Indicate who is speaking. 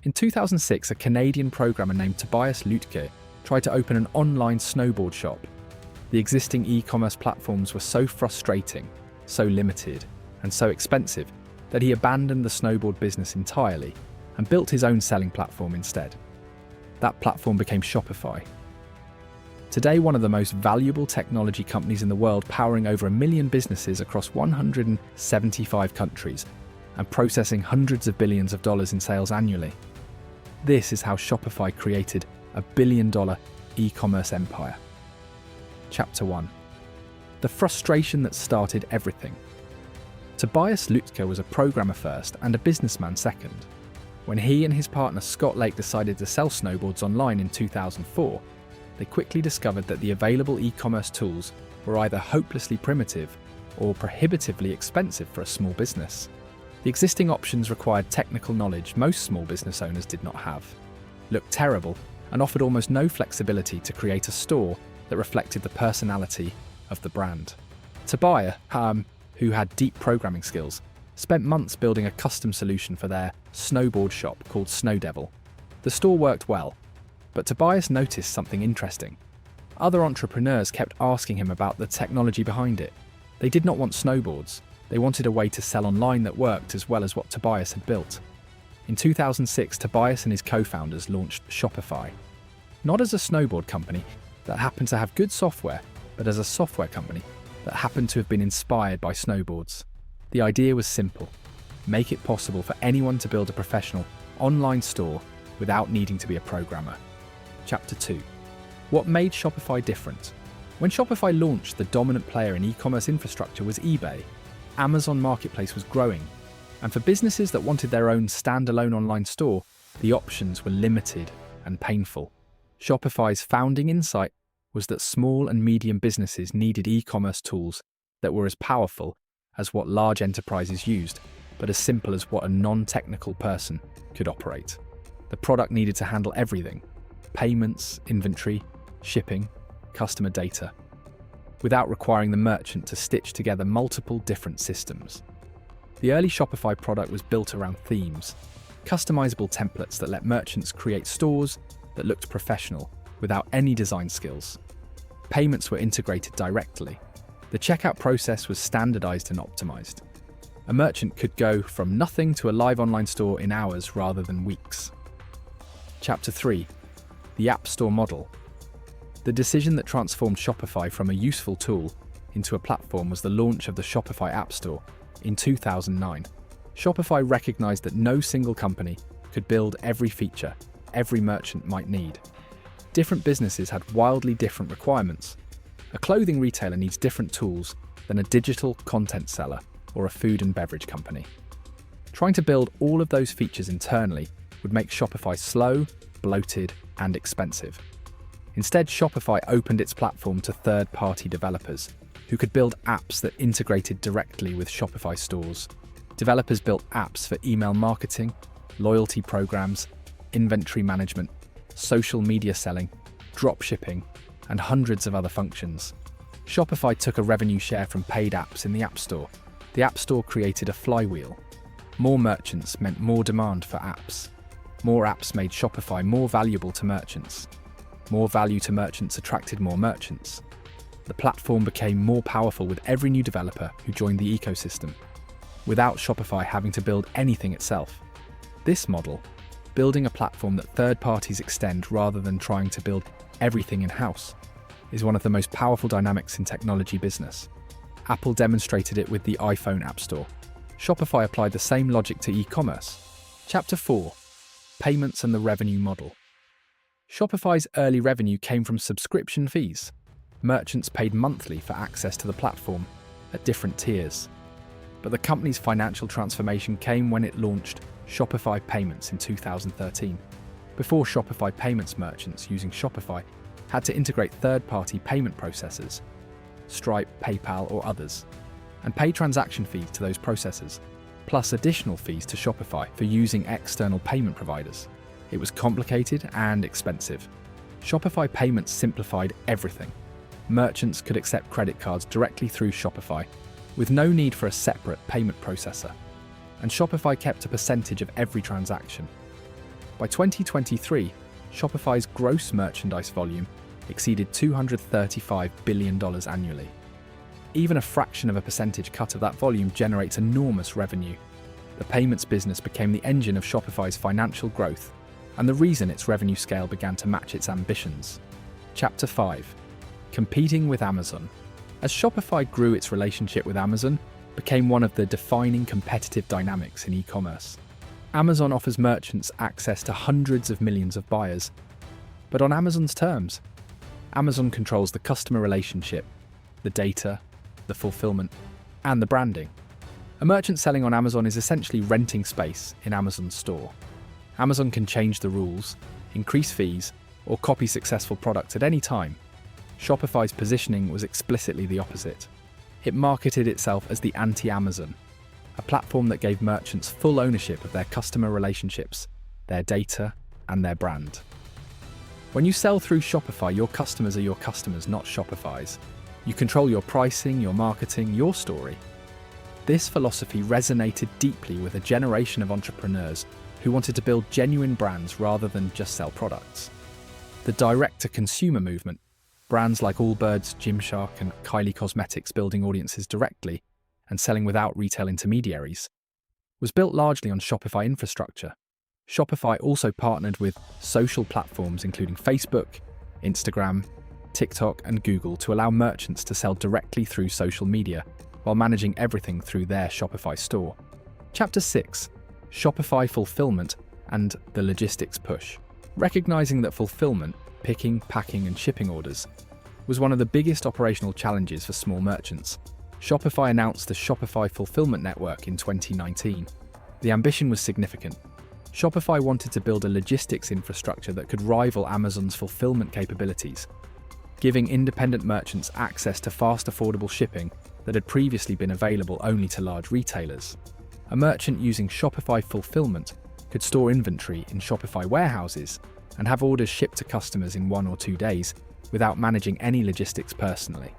Speaker 1: In 2006, a Canadian programmer named Tobias Lütke tried to open an online snowboard shop. The existing e-commerce platforms were so frustrating, so limited, and so expensive that he abandoned the snowboard business entirely and built his own selling platform instead. That platform became Shopify. Today, one of the most valuable technology companies in the world, powering over 1 million businesses across 175 countries and processing hundreds of billions of dollars in sales annually. This is how Shopify created a billion-dollar e-commerce empire. Chapter 1. The frustration that started everything. Tobias Lütke was a programmer first and a businessman second. When he and his partner Scott Lake decided to sell snowboards online in 2004, they quickly discovered that the available e-commerce tools were either hopelessly primitive or prohibitively expensive for a small business. The existing options required technical knowledge most small business owners did not have, looked terrible, and offered almost no flexibility to create a store that reflected the personality of the brand. Tobias, who had deep programming skills, spent months building a custom solution for their snowboard shop called Snow Devil. The store worked well, but Tobias noticed something interesting. Other entrepreneurs kept asking him about the technology behind it. They did not want snowboards. They wanted a way to sell online that worked as well as what Tobias had built. In 2006, Tobias and his co-founders launched Shopify, not as a snowboard company that happened to have good software, but as a software company that happened to have been inspired by snowboards. The idea was simple: make it possible for anyone to build a professional online store without needing to be a programmer. Chapter 2. What made Shopify different? When Shopify launched, the dominant player in e-commerce infrastructure was eBay. Amazon Marketplace was growing, and for businesses that wanted their own standalone online store, the options were limited and painful. Shopify's founding insight was that small and medium businesses needed e-commerce tools that were as powerful as what large enterprises used, but as simple as what a non-technical person could operate. The product needed to handle everything: payments, inventory, shipping, customer data, without requiring the merchant to stitch together multiple different systems. The early Shopify product was built around themes, customizable templates that let merchants create stores that looked professional without any design skills. Payments were integrated directly. The checkout process was standardized and optimized. A merchant could go from nothing to a live online store in hours rather than weeks. Chapter 3. The App Store Model. The decision that transformed Shopify from a useful tool into a platform was the launch of the Shopify App Store in 2009. Shopify recognized that no single company could build every feature every merchant might need. Different businesses had wildly different requirements. A clothing retailer needs different tools than a digital content seller or a food and beverage company. Trying to build all of those features internally would make Shopify slow, bloated, and expensive. Instead, Shopify opened its platform to third-party developers who could build apps that integrated directly with Shopify stores. Developers built apps for email marketing, loyalty programs, inventory management, social media selling, dropshipping, and hundreds of other functions. Shopify took a revenue share from paid apps in the App Store. The App Store created a flywheel. More merchants meant more demand for apps. More apps made Shopify more valuable to merchants. More value to merchants attracted more merchants. The platform became more powerful with every new developer who joined the ecosystem, without Shopify having to build anything itself. This model, building a platform that third parties extend rather than trying to build everything in-house, is one of the most powerful dynamics in technology business. Apple demonstrated it with the iPhone App Store. Shopify applied the same logic to e-commerce. Chapter 4. Payments and the revenue model. Shopify's early revenue came from subscription fees. Merchants paid monthly for access to the platform at different tiers. But the company's financial transformation came when it launched Shopify Payments in 2013. Before Shopify Payments, merchants using Shopify had to integrate third-party payment processors, Stripe, PayPal, or others, and pay transaction fees to those processors, plus additional fees to Shopify for using external payment providers. It was complicated and expensive. Shopify Payments simplified everything. Merchants could accept credit cards directly through Shopify, with no need for a separate payment processor. And Shopify kept a percentage of every transaction. By 2023, Shopify's gross merchandise volume exceeded $235 billion annually. Even a fraction of a percentage cut of that volume generates enormous revenue. The payments business became the engine of Shopify's financial growth, and the reason its revenue scale began to match its ambitions. Chapter 5. Competing with Amazon. As Shopify grew, its relationship with Amazon became one of the defining competitive dynamics in e-commerce. Amazon offers merchants access to hundreds of millions of buyers, but on Amazon's terms. Amazon controls the customer relationship, the data, the fulfillment, and the branding. A merchant selling on Amazon is essentially renting space in Amazon's store. Amazon can change the rules, increase fees, or copy successful products at any time. Shopify's positioning was explicitly the opposite. It marketed itself as the anti-Amazon, a platform that gave merchants full ownership of their customer relationships, their data, and their brand. When you sell through Shopify, your customers are your customers, not Shopify's. You control your pricing, your marketing, your story. This philosophy resonated deeply with a generation of entrepreneurs who wanted to build genuine brands rather than just sell products. The direct-to-consumer movement, brands like Allbirds, Gymshark, and Kylie Cosmetics building audiences directly and selling without retail intermediaries, was built largely on Shopify infrastructure. Shopify also partnered with social platforms including Facebook, Instagram, TikTok, and Google to allow merchants to sell directly through social media while managing everything through their Shopify store. Chapter 6. Shopify Fulfillment and the Logistics Push. Recognizing that fulfillment, picking, packing, and shipping orders, was one of the biggest operational challenges for small merchants, Shopify announced the Shopify Fulfillment Network in 2019. The ambition was significant. Shopify wanted to build a logistics infrastructure that could rival Amazon's fulfillment capabilities, giving independent merchants access to fast, affordable shipping that had previously been available only to large retailers. A merchant using Shopify Fulfillment could store inventory in Shopify warehouses and have orders shipped to customers in 1 or 2 days without managing any logistics personally.